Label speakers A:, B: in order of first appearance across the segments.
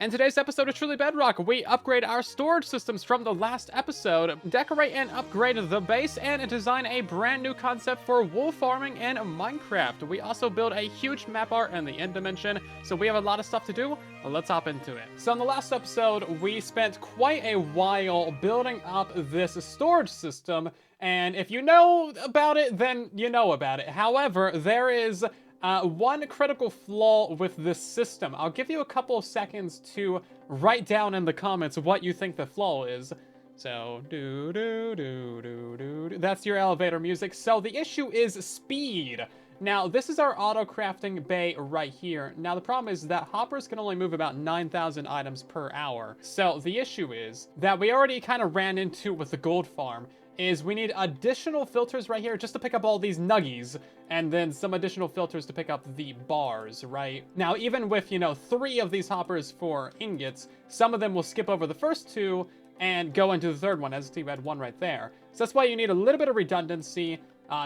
A: In today's episode of Truly Bedrock, we upgrade our storage systems from the last episode, decorate and upgrade the base, and design a brand new concept for wool farming in Minecraft. We also build a huge map art in the end dimension, so we have a lot of stuff to do. Let's hop into it. So in the last episode, we spent quite a while building up this storage system, and if you know about it, then you know about it. However, there is one critical flaw with this system. I'll give you a couple of seconds to write down in the comments what you think the flaw is. So, that's your elevator music. So the issue is speed. Now, this is our auto-crafting bay right here. Now, the problem is that hoppers can only move about 9,000 items per hour. So the issue is that we already kind of ran into with the gold farm, is we need additional filters right here just to pick up all these nuggies, and then some additional filters to pick up the bars, right? Now, even with, 3 of these hoppers for ingots, some of them will skip over the first 2 and go into the third one, as you had 1 right there. So that's why you need a little bit of redundancy.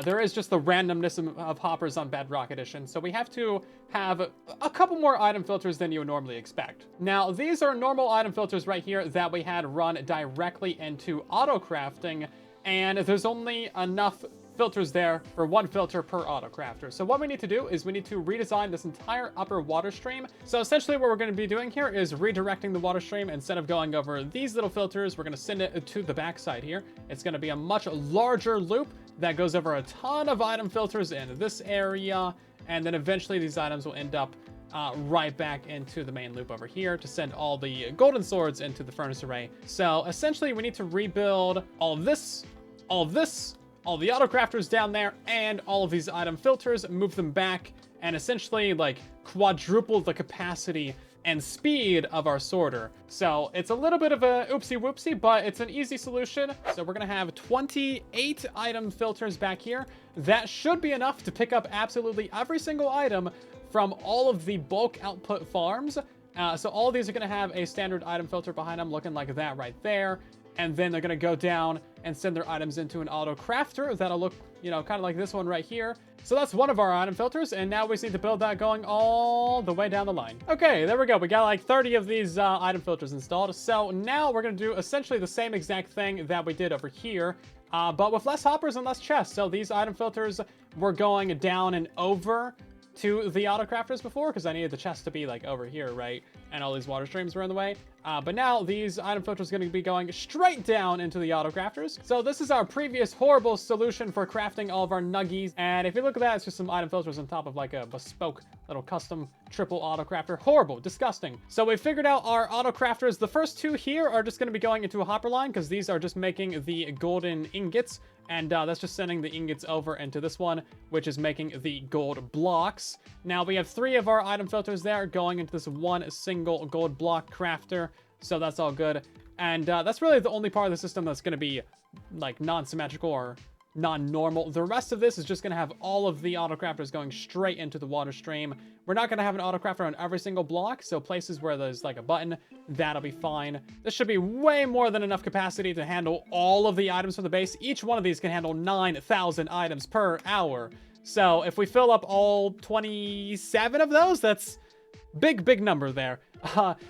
A: There is just the randomness of hoppers on Bedrock Edition, so we have to have a couple more item filters than you would normally expect. Now, these are normal item filters right here that we had run directly into auto-crafting, and there's only enough filters there for 1 filter per auto-crafter. So what we need to do is we need to redesign this entire upper water stream. So essentially what we're going to be doing here is redirecting the water stream. Instead of going over these little filters, we're going to send it to the backside here. It's going to be a much larger loop that goes over a ton of item filters in this area, and then eventually these items will end up right back into the main loop over here to send all the golden swords into the furnace array. So essentially we need to rebuild all of this, all the auto-crafters down there, and all of these item filters, move them back, and essentially like quadruple the capacity and speed of our sorter. So it's a little bit of a oopsie whoopsie, but it's an easy solution. So we're gonna have 28 item filters back here. That should be enough to pick up absolutely every single item from all of the bulk output farms. So all of these are gonna have a standard item filter behind them, looking like that right there. And then they're gonna go down and send their items into an auto crafter that'll look, kind of like this one right here. So that's one of our item filters, and now we just need to build that going all the way down the line. Okay, there we go. We got like 30 of these item filters installed. So now we're gonna do essentially the same exact thing that we did over here, but with less hoppers and less chests. So these item filters were going down and over to the auto crafters before, because I needed the chest to be like over here, right? And all these water streams were in the way. But now these item filters are going to be going straight down into the auto crafters. So this is our previous horrible solution for crafting all of our nuggies. And if you look at that, it's just some item filters on top of like a bespoke little custom triple auto crafter. Horrible, disgusting. So we figured out our auto crafters. The first 2 here are just going to be going into a hopper line, because these are just making the golden ingots. And that's just sending the ingots over into this one, which is making the gold blocks. Now we have 3 of our item filters there going into this one single gold block crafter. So that's all good. And that's really the only part of the system that's going to be like non-symmetrical or non-normal. The rest of this is just going to have all of the auto crafters going straight into the water stream. We're not going to have an auto crafter on every single block, so places where there's like a button, that'll be fine. This should be way more than enough capacity to handle all of the items from the base. Each one of these can handle 9,000 items per hour. So if we fill up all 27 of those, that's big number there.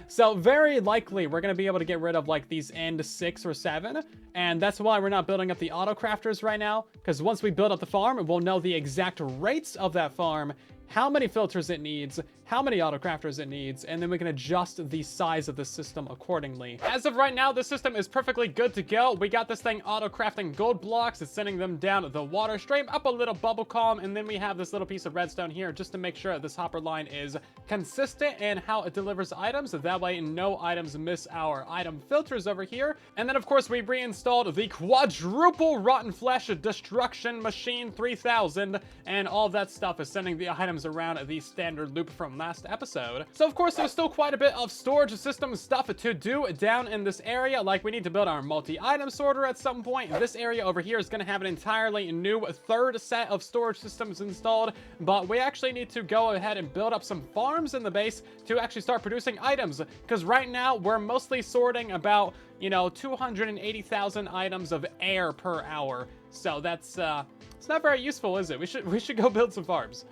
A: So very likely we're going to be able to get rid of like these end 6 or 7, and that's why we're not building up the auto crafters right now, because once we build up the farm, we'll know the exact rates of that farm, how many filters it needs, how many auto crafters it needs, and then we can adjust the size of the system accordingly. As of right now, the system is perfectly good to go. We got this thing auto crafting gold blocks. It's sending them down the water stream, up a little bubble column, and then we have this little piece of redstone here just to make sure this hopper line is consistent in how it delivers items. So that way no items miss our item filters over here. And then of course we reinstalled the quadruple rotten flesh destruction machine 3000, and all that stuff is sending the items around the standard loop from last episode. So of course there's still quite a bit of storage system stuff to do down in this area. Like we need to build our multi-item sorter at some point. This area over here is going to have an entirely new 3rd set of storage systems installed, but we actually need to go ahead and build up some farms in the base to actually start producing items, because right now we're mostly sorting about 280,000 items of air per hour. So that's it's not very useful, is it? We should go build some farms.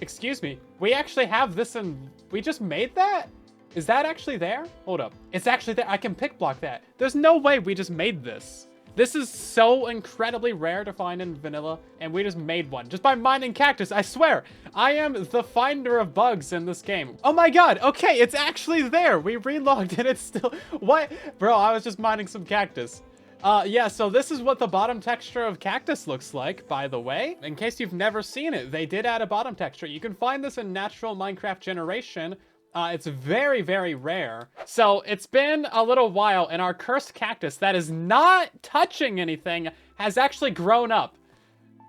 A: Excuse me. We actually have this, and we just made that? Is that actually there? Hold up. It's actually there. I can pick block that. There's no way we just made this. This is so incredibly rare to find in vanilla, and we just made one. Just by mining cactus, I swear. I am the finder of bugs in this game. Oh my god, okay, it's actually there. We relogged and it's still... What? Bro, I was just mining some cactus. Yeah, so this is what the bottom texture of Cactus looks like, by the way. In case you've never seen it, they did add a bottom texture. You can find this in natural Minecraft generation. It's very, very rare. So it's been a little while, and our cursed cactus that is not touching anything has actually grown up.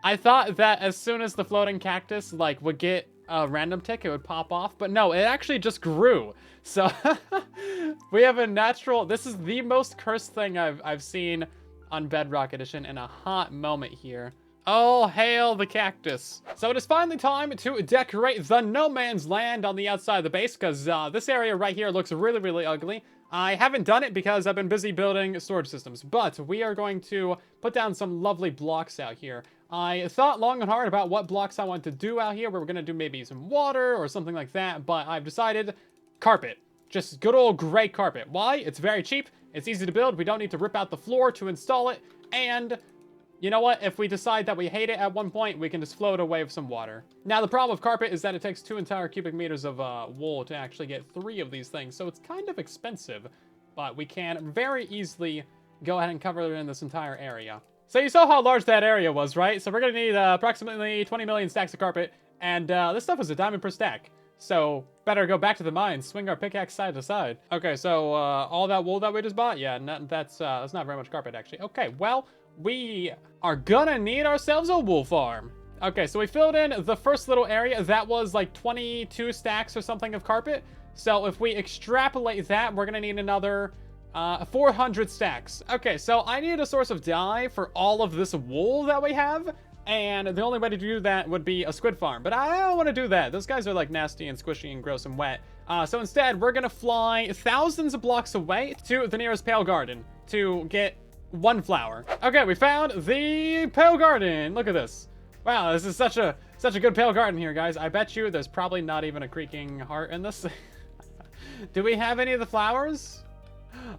A: I thought that as soon as the floating cactus, like, would get a random tick, it would pop off. But no, it actually just grew. So we have a natural... This is the most cursed thing I've seen on Bedrock Edition in a hot moment here. Oh, hail the cactus. So it is finally time to decorate the no man's land on the outside of the base, because this area right here looks really, really ugly. I haven't done it because I've been busy building storage systems, but we are going to put down some lovely blocks out here. I thought long and hard about what blocks I want to do out here. We were going to do maybe some water or something like that, but I've decided carpet. Just good old gray carpet. Why? It's very cheap. It's easy to build. We don't need to rip out the floor to install it, and... You know what? If we decide that we hate it at one point, we can just float away with some water. Now, the problem with carpet is that it takes 2 entire cubic meters of wool to actually get 3 of these things, so it's kind of expensive. But we can very easily go ahead and cover it in this entire area. So you saw how large that area was, right? So we're going to need approximately 20 million stacks of carpet, and this stuff is a diamond per stack. So better go back to the mine, swing our pickaxe side to side. Okay, so all that wool that we just bought? Yeah, that's not very much carpet, actually. Okay, well... We are gonna need ourselves a wool farm. Okay, so we filled in the first little area. That was like 22 stacks or something of carpet. So if we extrapolate that, we're gonna need another 400 stacks. Okay, so I need a source of dye for all of this wool that we have. And the only way to do that would be a squid farm. But I don't want to do that. Those guys are like nasty and squishy and gross and wet. So instead, we're gonna fly thousands of blocks away to the nearest pale garden to get 1 flower. Okay, we found the pale garden. Look at this. Wow, this is such a good pale garden here, guys. I bet you there's probably not even a creaking heart in this. Do we have any of the flowers?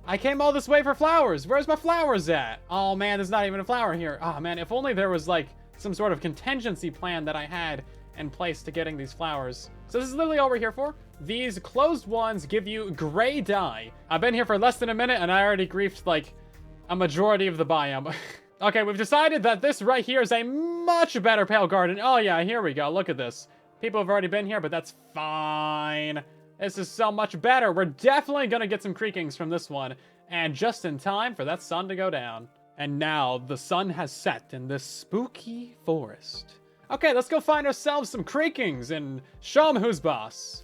A: I came all this way for flowers. Where's my flowers at? Oh man, there's not even a flower here. Oh man, if only there was like some sort of contingency plan that I had in place to getting these flowers. So this is literally all we're here for. These closed ones give you gray dye. I've been here for less than a minute and I already griefed like a majority of the biome. Okay, we've decided that this right here is a much better pale garden. Oh yeah, here we go. Look at this. People have already been here, but that's fine. This is so much better. We're definitely gonna get some creakings from this one. And just in time for that sun to go down. And now the sun has set in this spooky forest. Okay, let's go find ourselves some creakings and show 'em who's boss.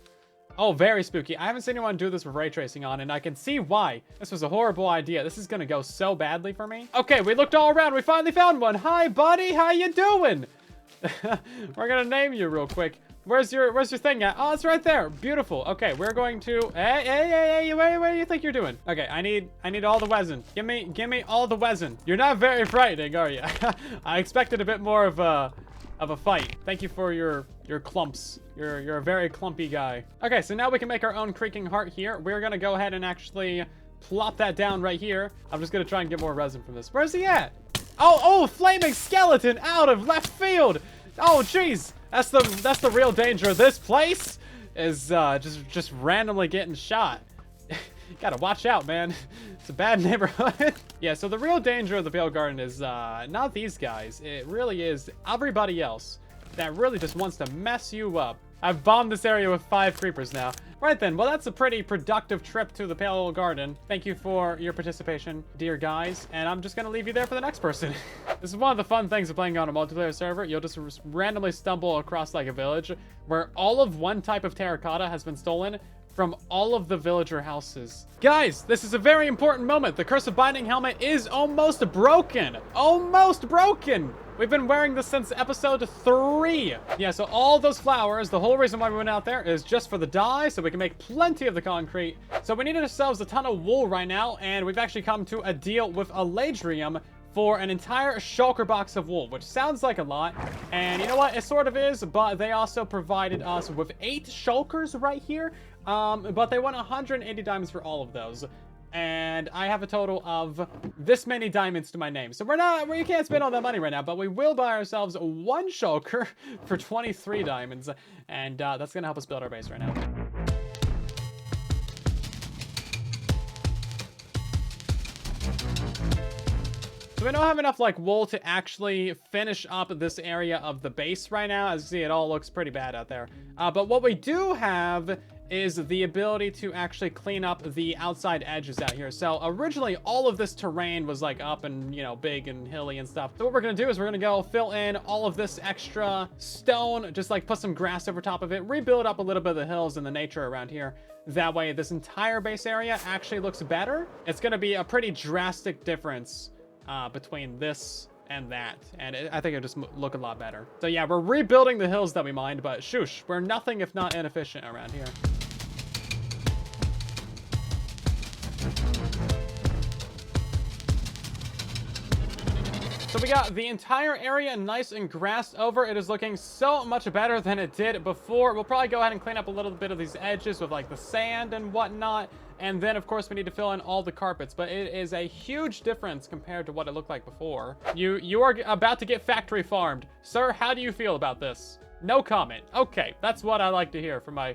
A: Oh, very spooky. I haven't seen anyone do this with ray tracing on, and I can see why. This was a horrible idea. This is gonna go so badly for me. Okay, we looked all around. We finally found one. Hi, buddy. How you doing? We're gonna name you real quick. Where's your thing at? Oh, it's right there. Beautiful. Okay, we're going to... Hey, what do you think you're doing? Okay, I need all the resin. Give me all the resin. You're not very frightening, are you? I expected a bit more of a fight. Thank you for your clumps. You're a very clumpy guy. Okay, so now we can make our own creaking heart here. We're gonna go ahead and actually plop that down right here. I'm just gonna try and get more resin from this. Where's he at? Oh, flaming skeleton out of left field. Oh, jeez. That's the real danger of this place, is just randomly getting shot. Gotta watch out, man. It's a bad neighborhood. Yeah, so the real danger of the Pale Garden is not these guys. It really is everybody else that really just wants to mess you up. I've bombed this area with 5 creepers now. Right then, well, that's a pretty productive trip to the Pale Garden. Thank you for your participation, dear guys, and I'm just gonna leave you there for the next person. This is one of the fun things of playing on a multiplayer server. You'll just randomly stumble across like a village where all of one type of terracotta has been stolen from all of the villager houses. Guys, this is a very important moment. The Curse of Binding Helmet is almost broken. Almost broken. We've been wearing this since episode 3. Yeah, so all those flowers, the whole reason why we went out there is just for the dye, so we can make plenty of the concrete. So we needed ourselves a ton of wool right now, and we've actually come to a deal with Eladrium for an entire shulker box of wool, which sounds like a lot. And you know what? It sort of is, but they also provided us with 8 shulkers right here, But they want 180 diamonds for all of those. And I have a total of this many diamonds to my name. So we can't spend all that money right now, but we will buy ourselves one shulker for 23 diamonds. And that's gonna help us build our base right now. So we don't have enough like wool to actually finish up this area of the base right now. As you see, it all looks pretty bad out there. But what we do have is the ability to actually clean up the outside edges out here. So originally all of this terrain was like up and, you know, big and hilly and stuff. So what we're gonna do is we're gonna go fill in all of this extra stone, just like put some grass over top of it, rebuild up a little bit of the hills and the nature around here. That way this entire base area actually looks better. It's gonna be a pretty drastic difference between this and that, and I think it'll just look a lot better. So yeah, we're rebuilding the hills that we mined, but shoosh, we're nothing if not inefficient around here. So we got the entire area nice and grassed over. It is looking so much better than it did before. We'll probably go ahead and clean up a little bit of these edges with like the sand and whatnot. And then, of course, we need to fill in all the carpets, but it is a huge difference compared to what it looked like before. You are about to get factory farmed. Sir, how do you feel about this? No comment. Okay, that's what I like to hear from my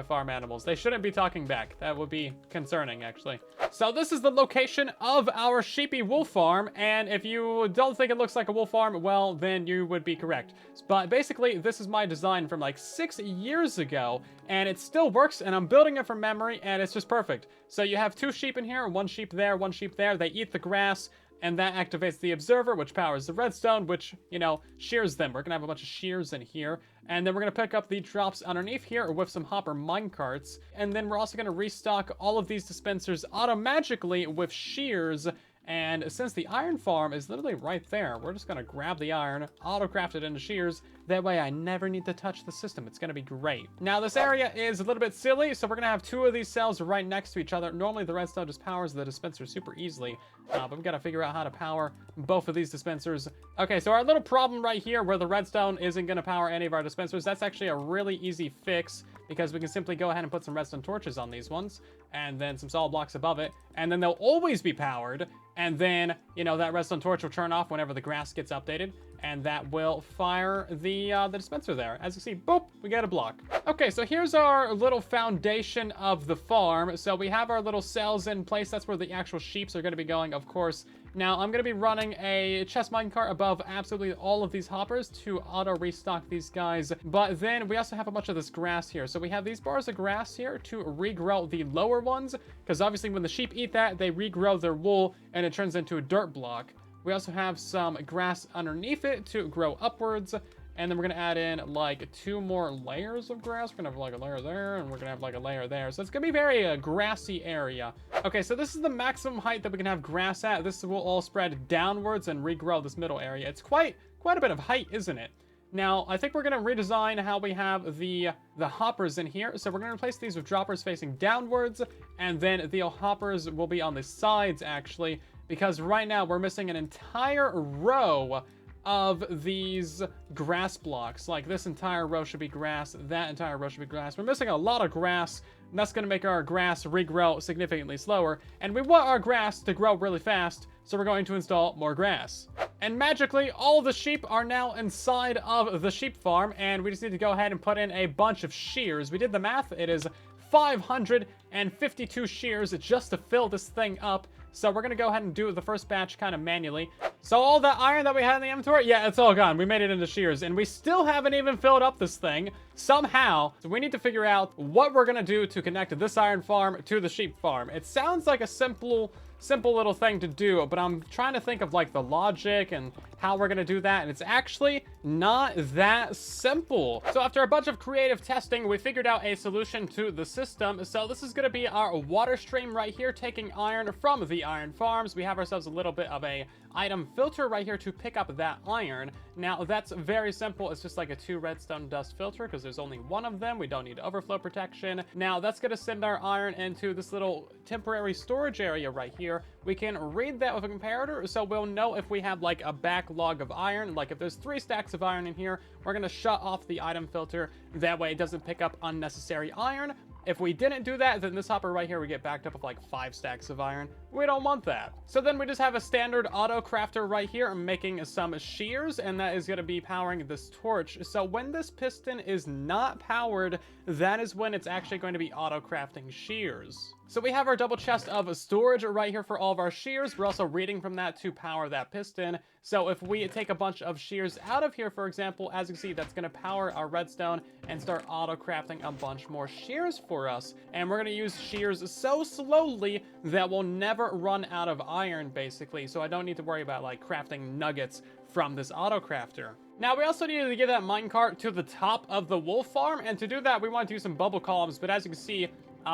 A: farm animals. They shouldn't be talking back. That would be concerning, actually. So this is the location of our sheepy wool farm, and if you don't think it looks like a wool farm, well, then you would be correct. But basically, this is my design from like 6 years ago, and it still works, and I'm building it from memory, and it's just perfect. So you have 2 sheep in here, 1 sheep there, 1 sheep there. They eat the grass, and that activates the observer, which powers the redstone, which, you know, shears them. We're gonna have a bunch of shears in here. And then we're gonna pick up the drops underneath here with some hopper minecarts. And then we're also gonna restock all of these dispensers automagically with shears. And since the iron farm is literally right there, we're just gonna grab the iron, auto-craft it into shears. That way I never need to touch the system. It's gonna be great. Now this area is a little bit silly, so we're gonna have 2 of these cells right next to each other. Normally the redstone just powers the dispenser super easily, but we've gotta figure out how to power both of these dispensers. Okay, so our little problem right here where the redstone isn't gonna power any of our dispensers, that's actually a really easy fix, because we can simply go ahead and put some redstone torches on these ones, and then some solid blocks above it, and then they'll always be powered, and then, you know, that redstone torch will turn off whenever the grass gets updated, and that will fire the dispenser there. As you see, boop, we get a block. Okay, so here's our little foundation of the farm. So we have our little cells in place. That's where the actual sheeps are gonna be going, of course. Now, I'm gonna be running a chest minecart above absolutely all of these hoppers to auto-restock these guys. But then we also have a bunch of this grass here. So we have these bars of grass here to regrow the lower ones, because obviously when the sheep eat that, they regrow their wool and it turns into a dirt block. We also have some grass underneath it to grow upwards. And then we're gonna add in like 2 more layers of grass. We're gonna have like a layer there, and we're gonna have like a layer there. So it's gonna be very grassy area. Okay, so this is the maximum height that we can have grass at. This will all spread downwards and regrow this middle area. It's quite a bit of height, isn't it? Now, I think we're gonna redesign how we have the hoppers in here. So we're gonna replace these with droppers facing downwards, and then the hoppers will be on the sides actually, because right now we're missing an entire row of these grass blocks. Like this entire row should be grass, that entire row should be grass. We're missing a lot of grass, and that's gonna make our grass regrow significantly slower. And we want our grass to grow really fast, so we're going to install more grass. And magically, all of the sheep are now inside of the sheep farm, and we just need to go ahead and put in a bunch of shears. We did the math, it is 552 shears just to fill this thing up. So we're gonna go ahead and do the first batch kind of manually. So all that iron that we had in the inventory, yeah, it's all gone. We made it into shears, and we still haven't even filled up this thing somehow. So we need to figure out what we're gonna do to connect this iron farm to the sheep farm. It sounds like a simple little thing to do, but I'm trying to think of like the logic and how we're gonna do that, and it's actually not that simple. So after a bunch of creative testing, we figured out a solution to the system. So this is gonna be our water stream right here, taking iron from the iron farms. We have ourselves a little bit of a item filter right here to pick up that iron. Now that's very simple. It's just like a 2 redstone dust filter, because there's only 1 of them. We don't need overflow protection. Now that's gonna send our iron into this little temporary storage area right here. We can read that with a comparator, so we'll know if we have like a backlog of iron. Like if there's 3 stacks of iron in here, we're gonna shut off the item filter. That way it doesn't pick up unnecessary iron. If we didn't do that, then this hopper right here would get backed up with like 5 stacks of iron. We don't want that. So then we just have a standard auto crafter right here making some shears, and that is going to be powering this torch. So when this piston is not powered, that is when it's actually going to be auto crafting shears. So we have our double chest of storage right here for all of our shears. We're also reading from that to power that piston. So if we take a bunch of shears out of here, for example, as you can see, that's going to power our redstone and start auto crafting a bunch more shears for us. And we're going to use shears so slowly that we'll never run out of iron, basically. So I don't need to worry about like crafting nuggets from this auto crafter. Now, we also needed to get that minecart to the top of the wool farm, and to do that, we want to use some bubble columns, but as you can see,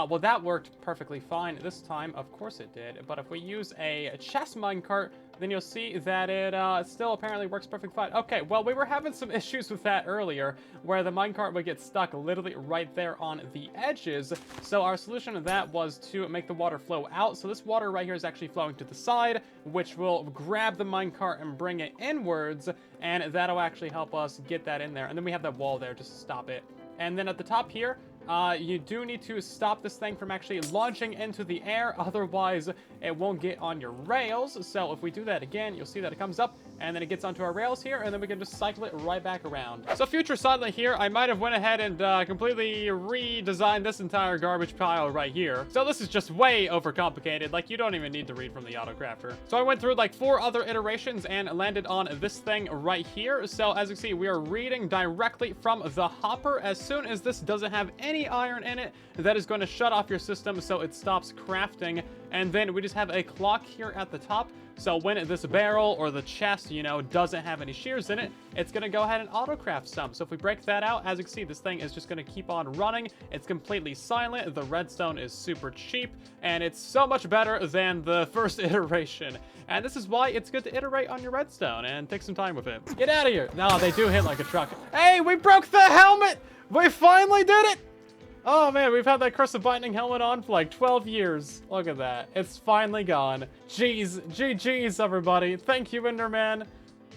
A: well, that worked perfectly fine this time. Of course it did. But if we use a chest minecart, then you'll see that it still apparently works perfectly fine. Okay, well, we were having some issues with that earlier, where the minecart would get stuck literally right there on the edges. So our solution to that was to make the water flow out. So this water right here is actually flowing to the side, which will grab the minecart and bring it inwards, and that'll actually help us get that in there. And then we have that wall there just to stop it. And then at the top here, you do need to stop this thing from actually launching into the air, otherwise it won't get on your rails. So if we do that again, you'll see that it comes up and then it gets onto our rails here, and then we can just cycle it right back around. So future Silent here, I might have went ahead and completely redesigned this entire garbage pile right here. So this is just way overcomplicated. Like, you don't even need to read from the autocrafter. So I went through like 4 other iterations and landed on this thing right here. So as you see, we are reading directly from the hopper. As soon as this doesn't have any iron in it, that is going to shut off your system so it stops crafting. And then we just have a clock here at the top. So when this barrel or the chest, you know, doesn't have any shears in it, it's going to go ahead and auto-craft some. So if we break that out, as you can see, this thing is just going to keep on running. It's completely silent. The redstone is super cheap, and it's so much better than the first iteration. And this is why it's good to iterate on your redstone and take some time with it. Get out of here. No, they do hit like a truck. Hey, we broke the helmet! We finally did it! Oh man, we've had that Curse of Binding helmet on for like 12 years. Look at that. It's finally gone. Jeez, GG's everybody. Thank you, Enderman.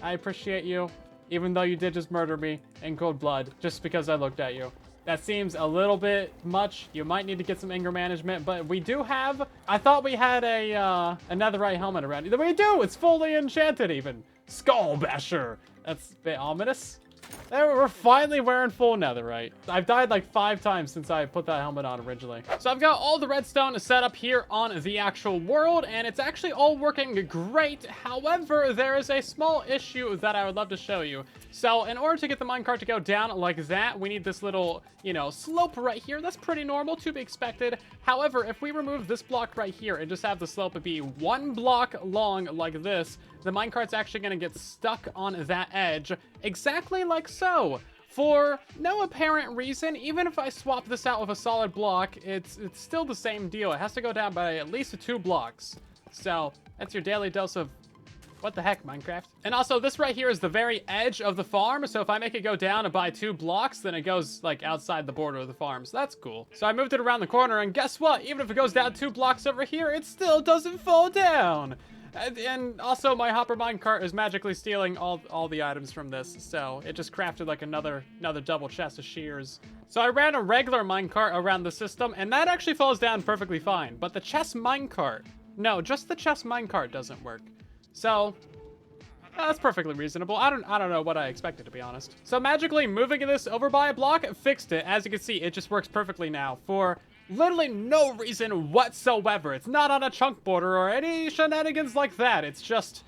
A: I appreciate you, even though you did just murder me in cold blood just because I looked at you. That seems a little bit much. You might need to get some anger management, but we do have... I thought we had a netherite helmet around. We do! It's fully enchanted even. Skull Basher. That's a bit ominous. There, we're finally wearing full netherite. I've died like 5 times since I put that helmet on originally. So I've got all the redstone set up here on the actual world, and it's actually all working great. However, there is a small issue that I would love to show you. So in order to get the minecart to go down like that, we need this little, you know, slope right here. That's pretty normal, to be expected. However, if we remove this block right here and just have the slope be 1 block long like this, the minecart's actually going to get stuck on that edge, exactly like so. For no apparent reason, even if I swap this out with a solid block, it's still the same deal. It has to go down by at least 2 blocks. So that's your daily dose of what the heck, Minecraft. And also, this right here is the very edge of the farm, so if I make it go down by 2 blocks, then it goes like outside the border of the farm, so that's cool. So I moved it around the corner, and guess what? Even if it goes down 2 blocks over here, it still doesn't fall down. And also, my hopper minecart is magically stealing all the items from this, so it just crafted like another double chest of shears. So I ran a regular minecart around the system, and that actually falls down perfectly fine. But the chest minecart, no, just the chest minecart doesn't work. So that's perfectly reasonable. I don't know what I expected, to be honest. So magically moving this over by a block fixed it. As you can see, it just works perfectly now for literally no reason whatsoever. It's not on a chunk border or any shenanigans like that. It's just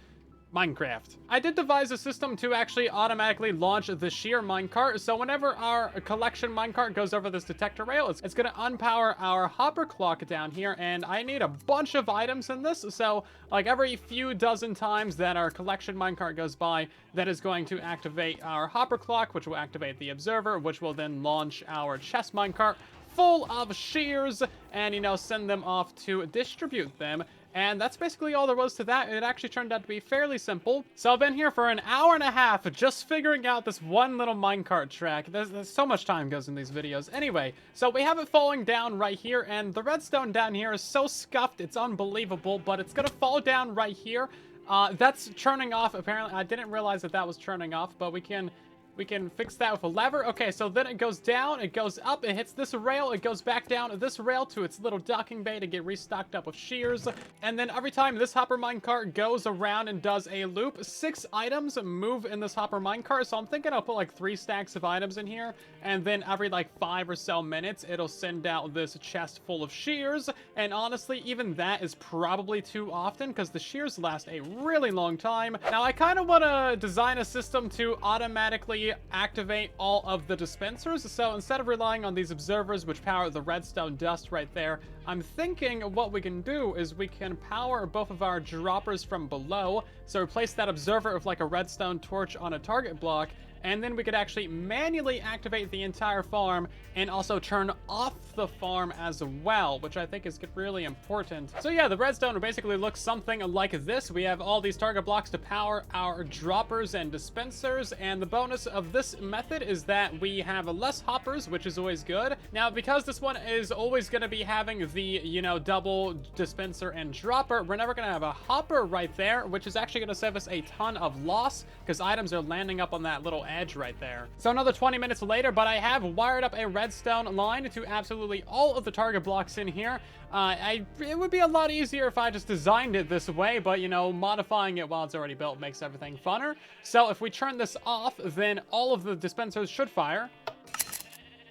A: Minecraft. I did devise a system to actually automatically launch the shear minecart. So whenever our collection minecart goes over this detector rail, it's going to unpower our hopper clock down here. And I need a bunch of items in this. So like every few dozen times that our collection minecart goes by, that is going to activate our hopper clock, which will activate the observer, which will then launch our chest minecart full of shears and, you know, send them off to distribute them. And that's basically all there was to that. It actually turned out to be fairly simple. So I've been here for an hour and a half just figuring out this one little minecart track. There's so much time goes in these videos. Anyway, so we have it falling down right here, and the redstone down here is so scuffed, it's unbelievable, but it's gonna fall down right here. That's churning off, apparently. I didn't realize that was churning off, but we can We can fix that with a lever. Okay, so then it goes down, it goes up, it hits this rail, it goes back down this rail to its little docking bay to get restocked up with shears. And then every time this hopper minecart goes around and does a loop, 6 items move in this hopper minecart. So I'm thinking I'll put like 3 stacks of items in here. And then every like 5 or so minutes, it'll send out this chest full of shears. And honestly, even that is probably too often because the shears last a really long time. Now, I kind of want to design a system to automatically activate all of the dispensers. So instead of relying on these observers, which power the redstone dust right there, I'm thinking what we can do is we can power both of our droppers from below. So replace that observer with like a redstone torch on a target block. And then we could actually manually activate the entire farm and also turn off the farm as well, which I think is really important. So yeah, the redstone will basically look something like this. We have all these target blocks to power our droppers and dispensers, and the bonus of this method is that we have less hoppers, which is always good. Now, because this one is always going to be having the, you know, double dispenser and dropper, we're never going to have a hopper right there, which is actually going to save us a ton of loss because items are landing up on that little edge right there. So another 20 minutes later, but I have wired up a redstone line to absolutely all of the target blocks in here. It would be a lot easier if I just designed it this way, but you know, modifying it while it's already built makes everything funner. So if we turn this off, then all of the dispensers should fire.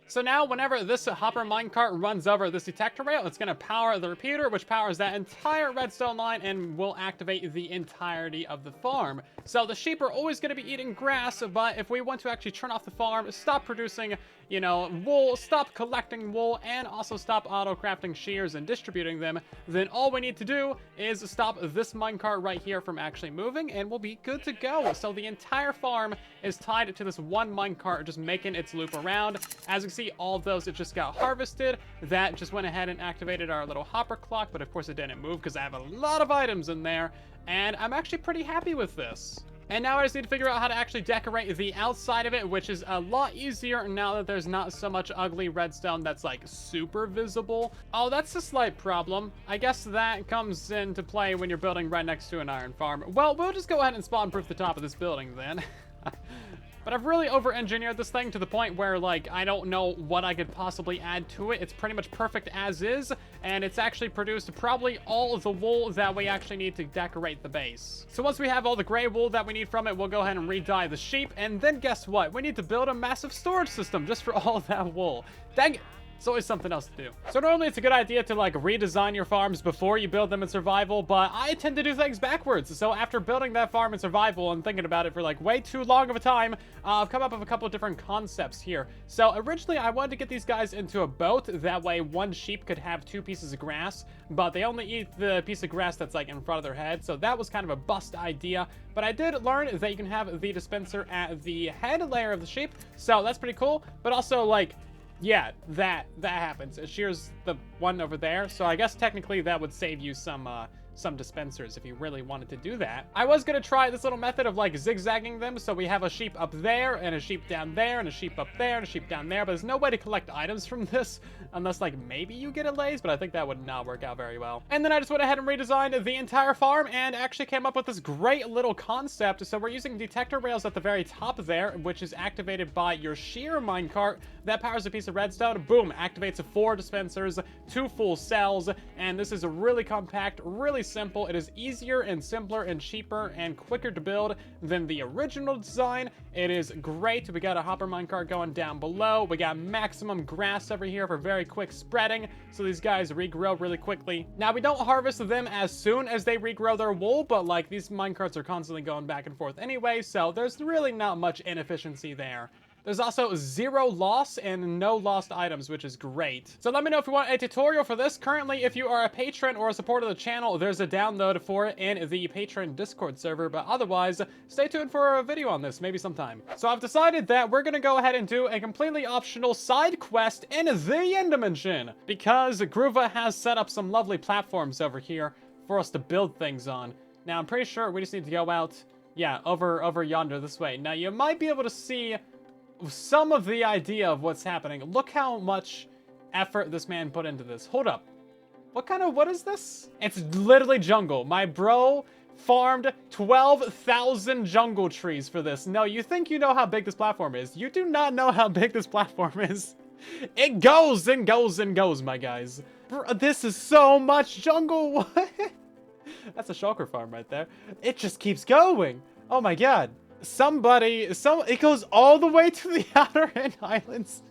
A: So now whenever this hopper minecart runs over this detector rail, it's going to power the repeater, which powers that entire redstone line and will activate the entirety of the farm. So the sheep are always going to be eating grass, but if we want to actually turn off the farm, stop producing, you know, wool, stop collecting wool, and also stop auto-crafting shears and distributing them, then all we need to do is stop this minecart right here from actually moving, and we'll be good to go. So the entire farm is tied to this one minecart, just making its loop around. As you can see, all of those, it just got harvested. That just went ahead and activated our little hopper clock, but of course it didn't move because I have a lot of items in there, and I'm actually pretty happy with this. And now I just need to figure out how to actually decorate the outside of it, which is a lot easier now that there's not so much ugly redstone that's like super visible. Oh, that's a slight problem. I guess that comes into play when you're building right next to an iron farm. Well, we'll just go ahead and spawn-proof the top of this building then. But I've really over-engineered this thing to the point where, like, I don't know what I could possibly add to it. It's pretty much perfect as is, and it's actually produced probably all of the wool that we actually need to decorate the base. So once we have all the gray wool that we need from it, we'll go ahead and re-dye the sheep, and then guess what? We need to build a massive storage system just for all of that wool. Dang it! It's always something else to do. So normally it's a good idea to like redesign your farms before you build them in survival, but I tend to do things backwards. So after building that farm in survival and thinking about it for like way too long of a time, I've come up with a couple of different concepts here. So originally I wanted to get these guys into a boat. That way one sheep could have 2 pieces of grass, but they only eat the piece of grass that's like in front of their head. So that was kind of a bust idea. But I did learn that you can have the dispenser at the head layer of the sheep. So that's pretty cool. But also like, yeah, that happens. It shears the one over there, so I guess technically that would save you some dispensers if you really wanted to do that. I was gonna try this little method of like zigzagging them, so we have a sheep up there, and a sheep down there, and a sheep up there, and a sheep down there, but there's no way to collect items from this, unless like maybe you get a laze, but I think that would not work out very well. And then I just went ahead and redesigned the entire farm, and actually came up with this great little concept. So we're using detector rails at the very top there, which is activated by your shear minecart. That powers a piece of redstone, boom, activates 4 dispensers, 2 full cells, and this is a really compact, really simple. It is easier and simpler and cheaper and quicker to build than the original design. It is great. We got a hopper minecart going down below. We got maximum grass over here for very quick spreading, so these guys regrow really quickly. Now, we don't harvest them as soon as they regrow their wool, but like these minecarts are constantly going back and forth anyway, so there's really not much inefficiency there. There's also 0 loss and no lost items, which is great. So let me know if you want a tutorial for this. Currently, if you are a patron or a supporter of the channel, there's a download for it in the patron Discord server, but otherwise, stay tuned for a video on this, maybe sometime. So I've decided that we're gonna go ahead and do a completely optional side quest in the end dimension, because Groova has set up some lovely platforms over here for us to build things on. Now, I'm pretty sure we just need to go out, yeah, over yonder this way. Now, you might be able to see some of the idea of what's happening. Look how much effort this man put into this. Hold up. What is this? It's literally jungle. My bro farmed 12,000 jungle trees for this. No, you think you know how big this platform is. You do not know how big this platform is. It goes and goes and goes, my guys. This is so much jungle. What? That's a shulker farm right there. It just keeps going. Oh my god. It goes all the way to the outer end islands.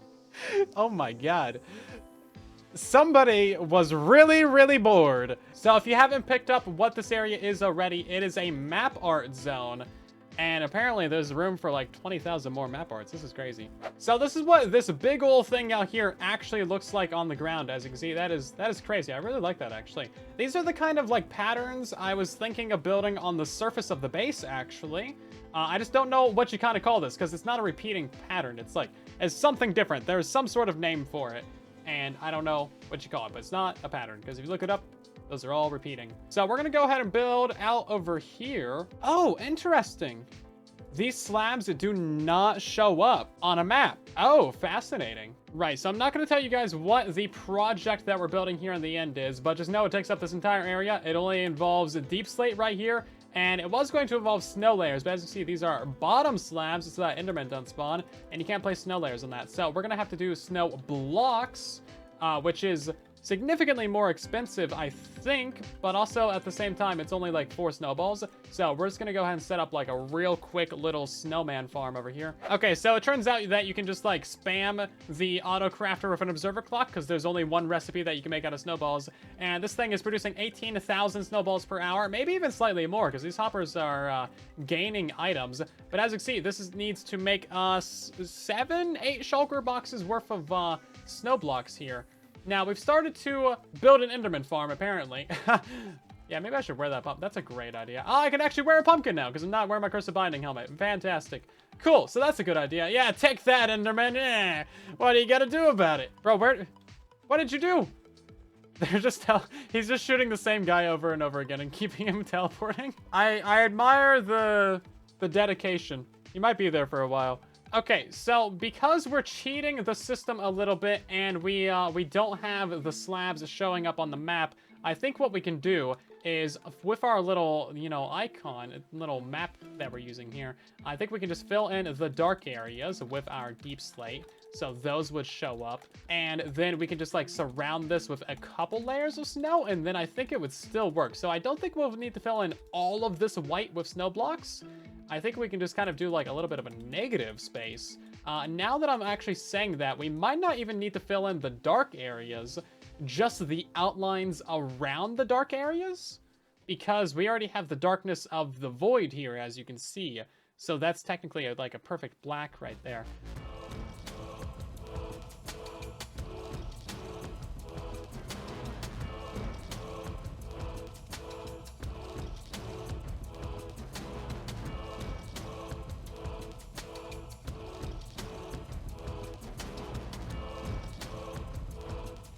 A: Oh my god. Somebody was really, really bored. So if you haven't picked up what this area is already, it is a map art zone. And apparently there's room for like 20,000 more map arts. This is crazy. So this is what this big old thing out here actually looks like on the ground. As you can see, that is crazy. I really like that, actually. These are the kind of like patterns I was thinking of building on the surface of the base, actually. I just don't know what you kind of call this, because it's not a repeating pattern. It's like, it's something different. There's some sort of name for it. And I don't know what you call it, but it's not a pattern, because if you look it up, those are all repeating. So we're gonna go ahead and build out over here. Oh, interesting. These slabs do not show up on a map. Oh, fascinating. Right, so I'm not gonna tell you guys what the project that we're building here in the end is, but just know it takes up this entire area. It only involves a deep slate right here, and it was going to involve snow layers, but as you see, these are bottom slabs so that Endermen don't spawn, and you can't place snow layers on that. So we're gonna have to do snow blocks, which is significantly more expensive, I think, but also at the same time, it's only like 4 snowballs. So we're just gonna go ahead and set up like a real quick little snowman farm over here. Okay, so it turns out that you can just like spam the auto crafter with an observer clock, because there's only one recipe that you can make out of snowballs. And this thing is producing 18,000 snowballs per hour, maybe even slightly more, because these hoppers are gaining items. But as you can see, this needs to make us 7-8 shulker boxes worth of snow blocks here. Now, we've started to build an Enderman farm, apparently. Yeah, maybe I should wear that pumpkin. That's a great idea. Oh, I can actually wear a pumpkin now, because I'm not wearing my Curse of Binding helmet. Fantastic. Cool, so that's a good idea. Yeah, take that, Enderman. Eh. What do you gotta do about it? Bro, what did you do? They're just he's just shooting the same guy over and over again and keeping him teleporting. I admire the dedication. He might be there for a while. Okay, so because we're cheating the system a little bit and we don't have the slabs showing up on the map, I think what we can do is with our little, icon, little map that we're using here, I think we can just fill in the dark areas with our deep slate. So those would show up. And then we can just like surround this with a couple layers of snow, and then I think it would still work. So I don't think we'll need to fill in all of this white with snow blocks. I think we can just kind of do like a little bit of a negative space. Now that I'm actually saying that, we might not even need to fill in the dark areas, just the outlines around the dark areas, because we already have the darkness of the void here, as you can see. So that's technically like a perfect black right there.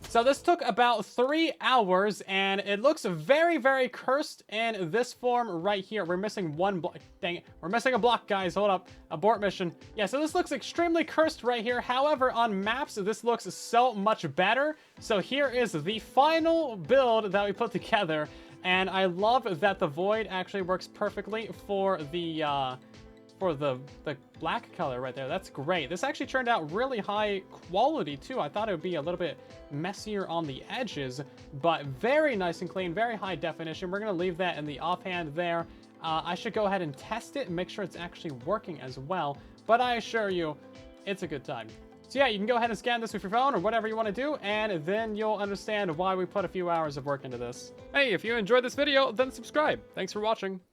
A: So this took about 3 hours, and it looks very, very cursed in this form right here. We're missing one block. Dang it. We're missing a block, guys. Hold up. Abort mission. Yeah, so this looks extremely cursed right here. However, on maps, this looks so much better. So here is the final build that we put together. And I love that the void actually works perfectly for the black color right there. That's great. This actually turned out really high quality too. I thought it would be a little bit messier on the edges, but very nice and clean, very high definition. We're gonna leave that in the offhand there. I should go ahead and test it and make sure it's actually working as well, but I assure you, it's a good time. So yeah, you can go ahead and scan this with your phone or whatever you want to do, and then you'll understand why we put a few hours of work into this. Hey, if you enjoyed this video, then subscribe. Thanks for watching.